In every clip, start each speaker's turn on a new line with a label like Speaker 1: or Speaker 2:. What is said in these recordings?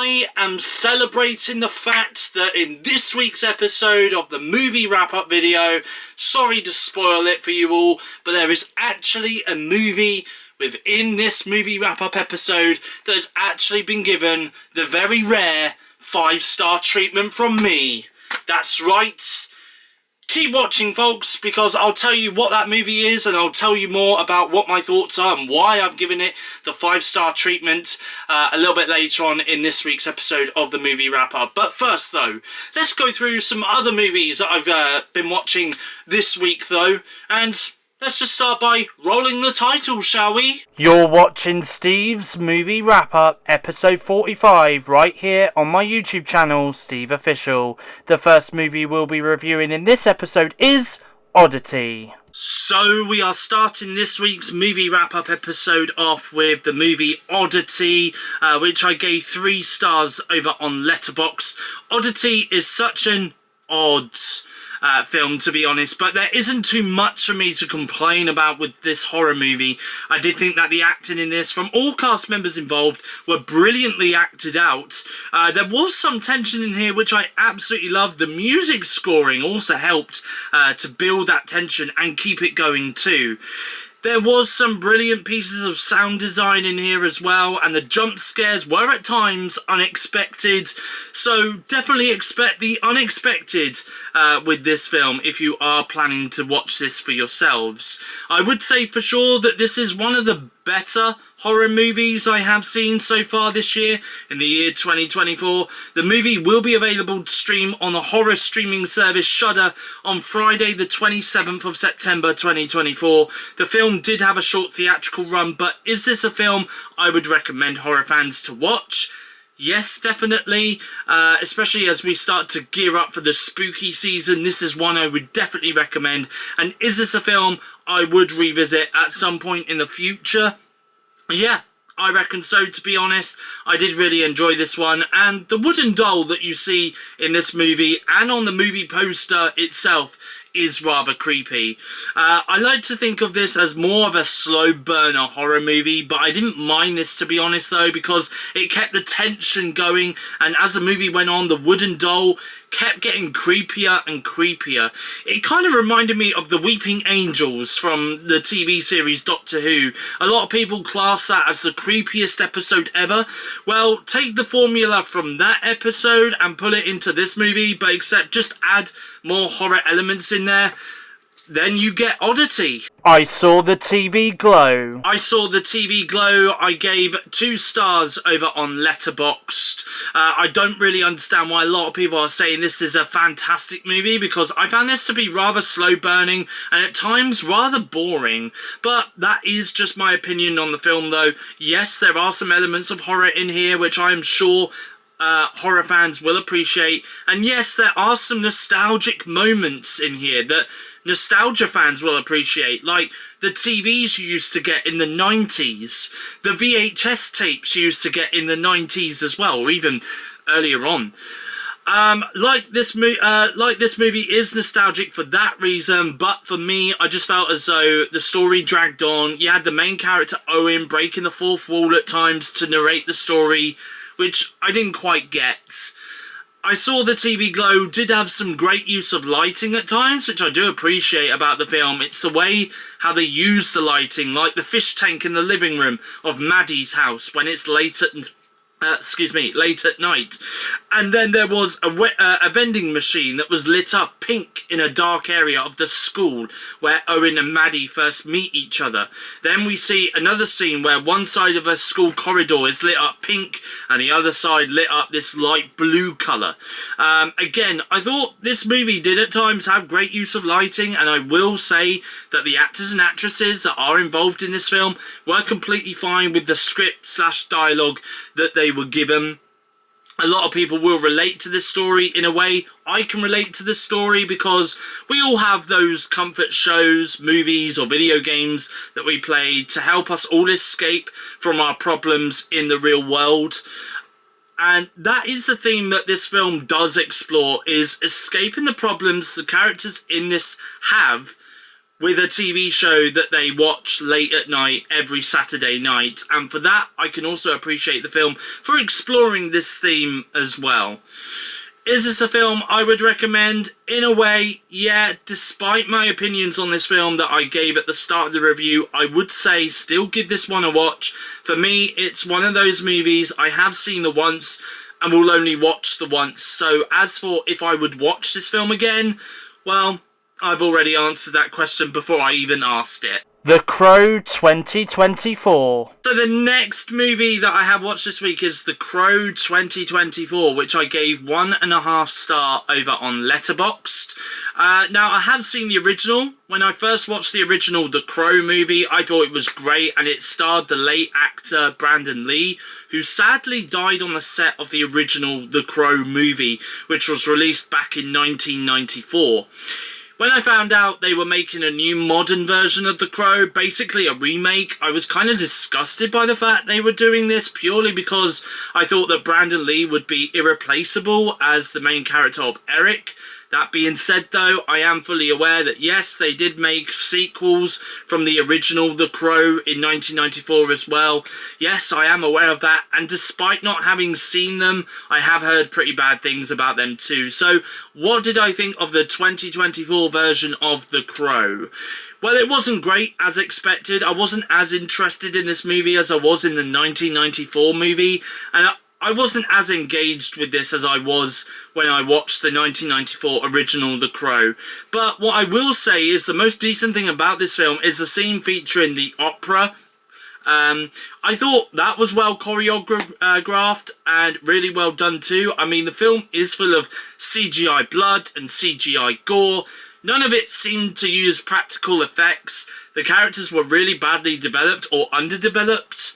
Speaker 1: I am celebrating the fact that in this week's episode of the movie wrap-up video, sorry to spoil it for you all, but there is actually a movie within this movie wrap-up episode that has actually been given the very rare 5-star treatment from me. That's right. Keep watching, folks, because I'll tell you what that movie is and I'll tell you more about what my thoughts are and why I've given it the 5-star treatment a little bit later on in this week's episode of the movie wrap-up. But first, though, let's go through some other movies that I've been watching this week, though, and let's just start by rolling the title, shall we? You're watching Steve's Movie Wrap-Up, episode 45, right here on my YouTube channel, SteveOfficial. The first movie we'll be reviewing in this episode is Oddity. So we are starting this week's movie wrap-up episode off with the movie Oddity, which I gave 3 stars over on Letterboxd. Oddity is such an odd film, to be honest, but there isn't too much for me to complain about with this horror movie. I did think that the acting in this, from all cast members involved, were brilliantly acted out. There was some tension in here, which I absolutely loved. The music scoring also helped to build that tension and keep it going too. There was some brilliant pieces of sound design in here as well, and the jump scares were at times unexpected, so definitely expect the unexpected with this film if you are planning to watch this for yourselves. I would say for sure that this is one of the better horror movies I have seen so far this year, in the year 2024. The movie will be available to stream on the horror streaming service Shudder on Friday the 27th of September 2024. The film did have a short theatrical run, but is this a film I would recommend horror fans to watch? Yes, definitely, especially as we start to gear up for the spooky season. This is one I would definitely recommend. And is this a film I would revisit at some point in the future? Yeah, I reckon so, to be honest. I did really enjoy this one, and the wooden doll that you see in this movie and on the movie poster itself is rather creepy. I like to think of this as more of a slow burner horror movie, but I didn't mind this, to be honest, though, because it kept the tension going, and as the movie went on, the wooden doll kept getting creepier and creepier. It kind of reminded me of the Weeping Angels from the TV series Doctor Who. A lot of people class that as the creepiest episode ever. Well, take the formula from that episode and put it into this movie, but except just add more horror elements in there. Then you get Oddity. I saw the TV glow. I saw the TV glow. I gave 2 stars over on Letterboxd. I don't really understand why a lot of people are saying this is a fantastic movie, because I found this to be rather slow burning and at times rather boring. But that is just my opinion on the film, though. Yes, there are some elements of horror in here which I am sure horror fans will appreciate. And yes, there are some nostalgic moments in here that nostalgia fans will appreciate, like the TVs you used to get in the 90s, the VHS tapes you used to get in the 90s as well, or even earlier on. Like this movie is nostalgic for that reason, but for me, I just felt as though the story dragged on. You had the main character Owen breaking the 4th wall at times to narrate the story, which I didn't quite get. I saw the TV glow did have some great use of lighting at times, which I do appreciate about the film. It's the way how they use the lighting, like the fish tank in the living room of Maddie's house when it's late at night. And then there was a vending machine that was lit up pink in a dark area of the school where Owen and Maddie first meet each other. Then we see another scene where one side of a school corridor is lit up pink and the other side lit up this light blue colour. Again, I thought this movie did at times have great use of lighting, and I will say that the actors and actresses that are involved in this film were completely fine with the script/dialogue that they were given. A lot of people will relate to this story in a way. I can relate to this story because we all have those comfort shows, movies or video games that we play to help us all escape from our problems in the real world. And that is the theme that this film does explore, is escaping the problems the characters in this have with a TV show that they watch late at night every Saturday night, and for that I can also appreciate the film for exploring this theme as well. Is this a film I would recommend? In a way, yeah. Despite my opinions on this film that I gave at the start of the review, I would say still give this one a watch. For me, it's one of those movies I have seen the once and will only watch the once. So as for if I would watch this film again, well, I've already answered that question before I even asked it.
Speaker 2: The Crow 2024.
Speaker 1: So the next movie that I have watched this week is The Crow 2024, which I gave 1.5 star over on Letterboxd. Now, I have seen the original. When I first watched the original The Crow movie, I thought it was great, and it starred the late actor Brandon Lee, who sadly died on the set of the original The Crow movie, which was released back in 1994. When I found out they were making a new modern version of The Crow, basically a remake, I was kind of disgusted by the fact they were doing this, purely because I thought that Brandon Lee would be irreplaceable as the main character of Eric. That being said though, I am fully aware that yes, they did make sequels from the original The Crow in 1994 as well. Yes, I am aware of that, and despite not having seen them, I have heard pretty bad things about them too. So, what did I think of the 2024 version of The Crow? Well, it wasn't great, as expected. I wasn't as interested in this movie as I was in the 1994 movie, and I wasn't as engaged with this as I was when I watched the 1994 original The Crow. But what I will say is the most decent thing about this film is the scene featuring the opera. I thought that was well choreographed and really well done too. I mean, the film is full of CGI blood and CGI gore. None of it seemed to use practical effects. The characters were really badly developed or underdeveloped.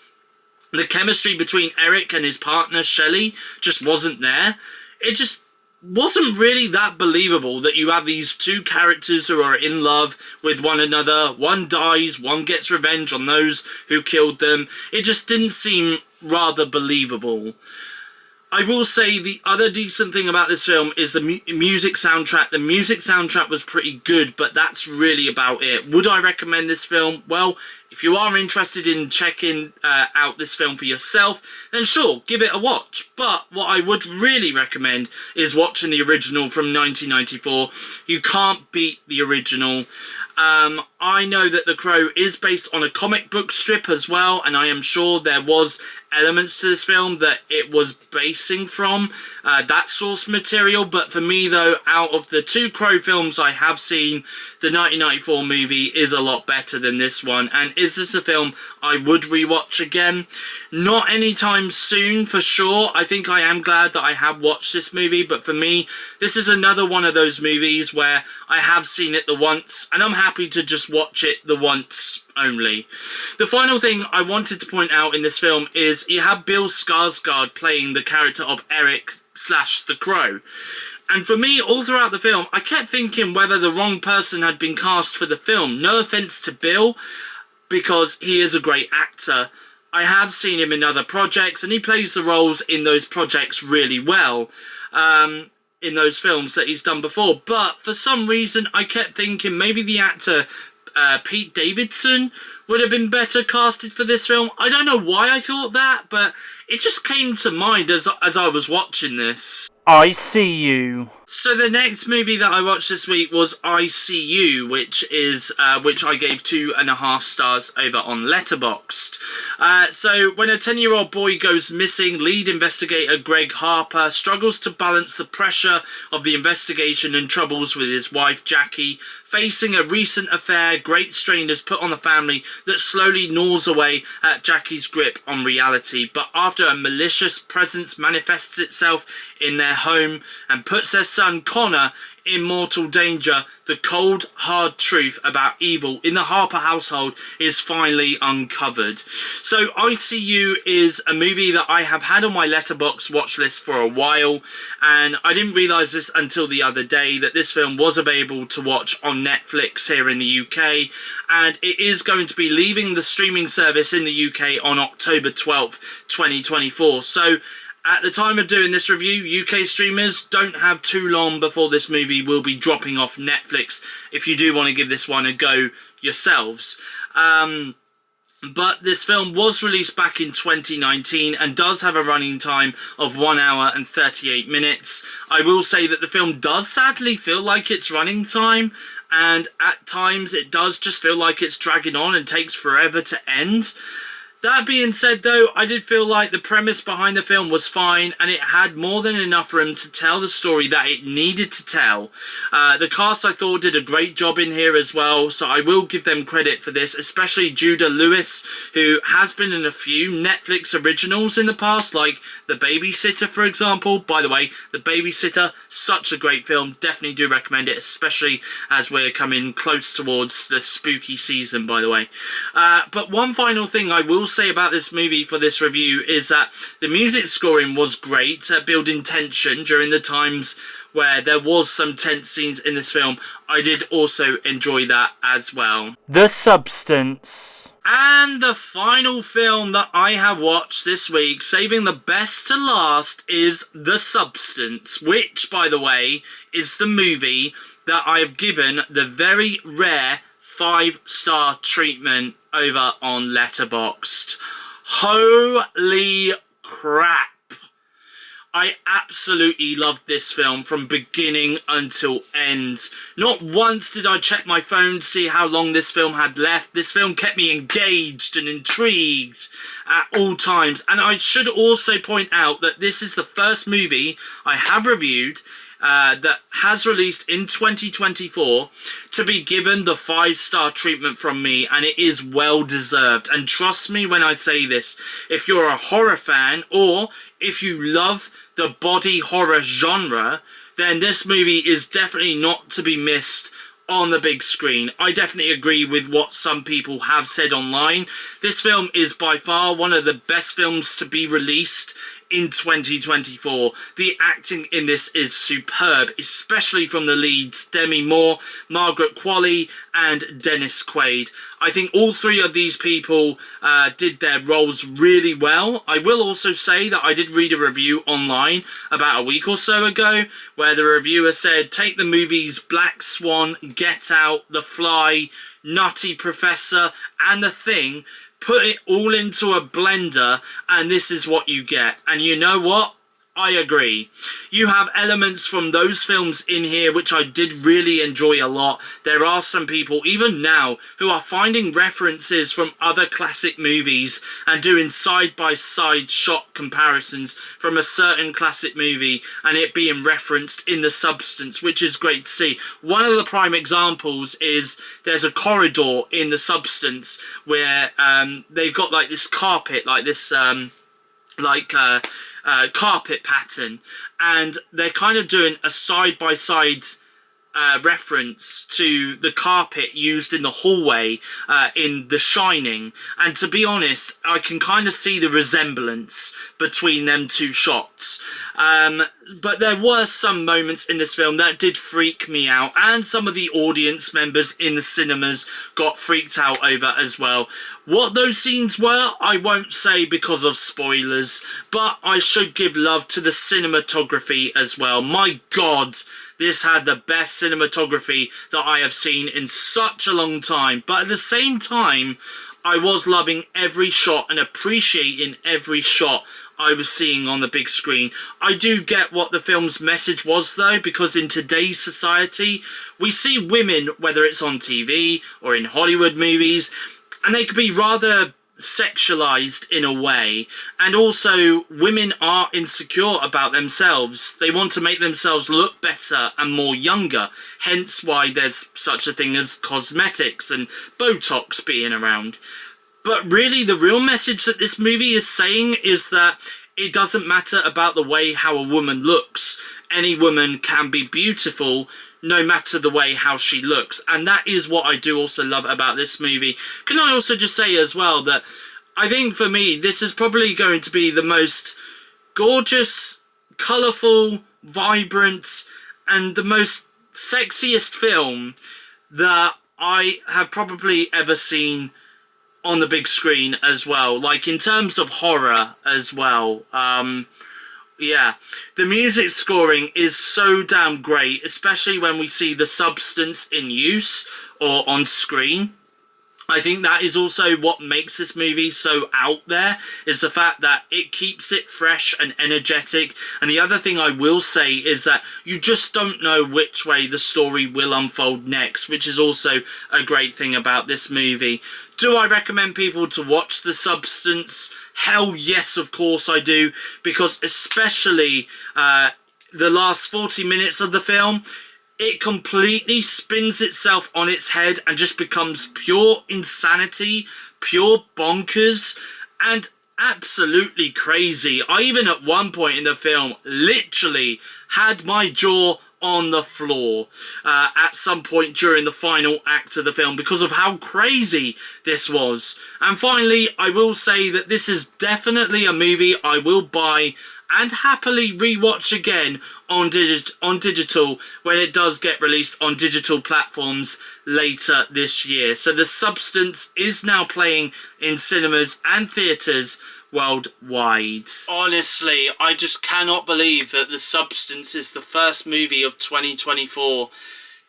Speaker 1: The chemistry between Eric and his partner Shelley just wasn't there. It just wasn't really that believable that you have these two characters who are in love with one another. One dies, one gets revenge on those who killed them. It just didn't seem rather believable. I will say the other decent thing about this film is the music soundtrack. The music soundtrack was pretty good, but that's really about it. Would I recommend this film? Well, if you are interested in checking out this film for yourself, then sure, give it a watch. But what I would really recommend is watching the original from 1994. You can't beat the original. I know that The Crow is based on a comic book strip as well, and I am sure there was elements to this film that it was basing from that source material. But for me though, out of the two Crow films I have seen, the 1994 movie is a lot better than this one. And is this a film I would rewatch again? Not anytime soon for sure. I think I am glad that I have watched this movie, but for me, this is another one of those movies where I have seen it the once, and I'm happy to just watch it the once only. The final thing I wanted to point out in this film is you have Bill Skarsgård playing the character of Eric / The Crow. And for me, all throughout the film, I kept thinking whether the wrong person had been cast for the film. No offence to Bill, because he is a great actor. I have seen him in other projects, and he plays the roles in those projects really well. In those films that he's done before. But for some reason, I kept thinking maybe the actor Pete Davidson would have been better casted for this film. I don't know why I thought that, but it just came to mind as I was watching this.
Speaker 2: I See You.
Speaker 1: So the next movie that I watched this week was I See You, which I gave 2.5 stars over on Letterboxd. So when a 10-year-old boy goes missing, lead investigator Greg Harper struggles to balance the pressure of the investigation and troubles with his wife Jackie. Facing a recent affair, great strain is put on the family that slowly gnaws away at Jackie's grip on reality. But after a malicious presence manifests itself in their home and puts their son Connor in mortal danger, the cold, hard truth about evil in the Harper household is finally uncovered. So I See You is a movie that I have had on my Letterboxd watch list for a while, and I didn't realise this until the other day that this film was available to watch on Netflix here in the UK, and it is going to be leaving the streaming service in the UK on October 12th, 2024. So At the time of doing this review, UK streamers don't have too long before this movie will be dropping off Netflix if you do want to give this one a go yourselves. But this film was released back in 2019 and does have a running time of 1 hour and 38 minutes. I will say that the film does sadly feel like its running time, and at times it does just feel like it's dragging on and takes forever to end. That being said though, I did feel like the premise behind the film was fine and it had more than enough room to tell the story that it needed to tell. The cast I thought did a great job in here as well, so I will give them credit for this, especially Judah Lewis, who has been in a few Netflix originals in the past, like The Babysitter for example. By the way, The Babysitter, such a great film, definitely do recommend it, especially as we're coming close towards the spooky season, by the way. But one final thing I will say about this movie for this review is that the music scoring was great at building tension during the times where there was some tense scenes in this film. I did also enjoy that as well.
Speaker 2: The Substance.
Speaker 1: And the final film that I have watched this week, saving the best to last, is The Substance, which, by the way, is the movie that I have given the very rare 5-star treatment over on Letterboxd. Holy crap! I absolutely loved this film from beginning until end. Not once did I check my phone to see how long this film had left. This film kept me engaged and intrigued at all times. And I should also point out that this is the first movie I have reviewed that has released in 2024 to be given the 5-star treatment from me, and it is well deserved. And trust me when I say this, if you're a horror fan or if you love the body horror genre, then this movie is definitely not to be missed on the big screen. I definitely agree with what some people have said online. This film is by far one of the best films to be released in 2024. The acting in this is superb, especially from the leads Demi Moore, Margaret Qualley and Dennis Quaid. I think all three of these people did their roles really well. I will also say that I did read a review online about a week or so ago where the reviewer said, take the movies Black Swan, Get Out, The Fly, Nutty Professor and The Thing, put it all into a blender and this is what you get. And you know what? I agree. You have elements from those films in here which I did really enjoy a lot. There are some people, even now, who are finding references from other classic movies and doing side-by-side shot comparisons from a certain classic movie and it being referenced in The Substance, which is great to see. One of the prime examples is there's a corridor in The Substance where they've got like this carpet, like this carpet pattern, and they're kind of doing a side-by-side reference to the carpet used in the hallway in The Shining, and to be honest, I can kind of see the resemblance between them two shots. But there were some moments in this film that did freak me out, and some of the audience members in the cinemas got freaked out over as well. What those scenes were, I won't say because of spoilers, but I should give love to the cinematography as well. My God, this had the best cinematography that I have seen in such a long time. But at the same time, I was loving every shot and appreciating every shot I was seeing on the big screen. I do get what the film's message was though, because in today's society, we see women, whether it's on TV or in Hollywood movies, and they could be rather sexualized in a way, and also women are insecure about themselves. They want to make themselves look better and more younger, hence why there's such a thing as cosmetics and Botox being around. But really the real message that this movie is saying is that it doesn't matter about the way how a woman looks. Any woman can be beautiful no matter the way how she looks, and that is what I do also love about this movie. Can I also just say as well that I think for me this is probably going to be the most gorgeous, colourful, vibrant and the most sexiest film that I have probably ever seen on the big screen as well, like in terms of horror as well. Yeah, the music scoring is so damn great, especially when we see the substance in use or on screen. I think that is also what makes this movie so out there, is the fact that it keeps it fresh and energetic. And the other thing I will say is that you just don't know which way the story will unfold next, which is also a great thing about this movie. Do I recommend people to watch The Substance? Hell yes, of course I do, because especially the last 40 minutes of the film, it completely spins itself on its head and just becomes pure insanity, pure bonkers, and absolutely crazy. I even at one point in the film literally had my jaw on the floor at some point during the final act of the film because of how crazy this was. And finally, I will say that this is definitely a movie I will buy and happily rewatch again on digital when it does get released on digital platforms later this year. So The Substance is now playing in cinemas and theatres worldwide. Honestly, I just cannot believe that The Substance is the first movie of 2024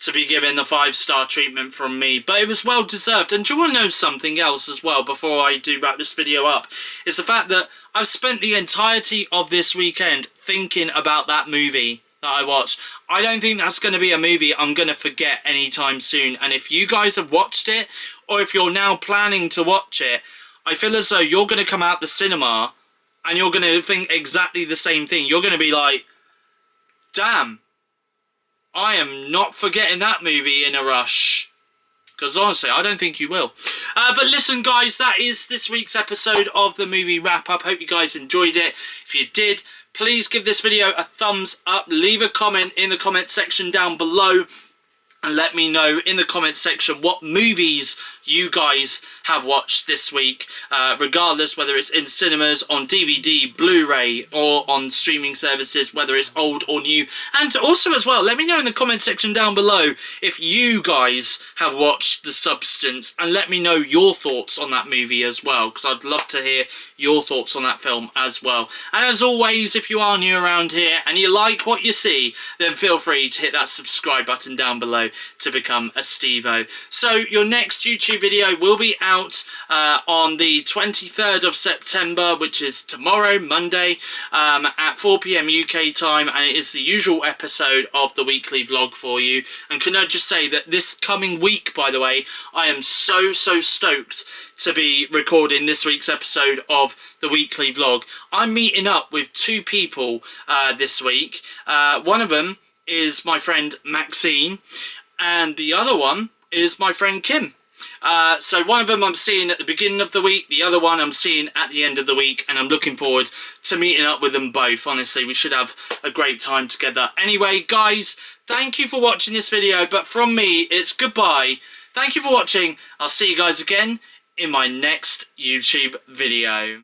Speaker 1: to be given the 5-star treatment from me, but it was well deserved. And do you want to know something else as well before I do wrap this video up? It's the fact that I've spent the entirety of this weekend thinking about that movie that I watched. I don't think that's going to be a movie I'm going to forget anytime soon. And if you guys have watched it, or if you're now planning to watch it, I feel as though you're going to come out the cinema and you're going to think exactly the same thing. You're going to be like, damn, I am not forgetting that movie in a rush. Because honestly, I don't think you will. But listen, guys, that is this week's episode of the movie wrap-up. Hope you guys enjoyed it. If you did, please give this video a thumbs up. Leave a comment in the comment section down below. And let me know in the comment section what movies you guys have watched this week, regardless whether it's in cinemas, on DVD, Blu-ray, or on streaming services, whether it's old or new. And also as well, let me know in the comment section down below if you guys have watched The Substance, and let me know your thoughts on that movie as well, because I'd love to hear your thoughts on that film as well. And as always, if you are new around here and you like what you see, then feel free to hit that subscribe button down below to become a Stevo. So your next YouTube video will be out on the 23rd of September, which is tomorrow, Monday, at 4 PM UK time, and it is the usual episode of the weekly vlog for you. And can I just say that this coming week, by the way, I am so stoked to be recording this week's episode of the weekly vlog. I'm meeting up with two people this week. One of them is my friend Maxine, and the other one is my friend Kim. So one of them I'm seeing at the beginning of the week, the other one I'm seeing at the end of the week, and I'm looking forward to meeting up with them both. Honestly, we should have a great time together. Anyway, guys, thank you for watching this video, but from me, it's goodbye. Thank you for watching. I'll see you guys again in my next YouTube video.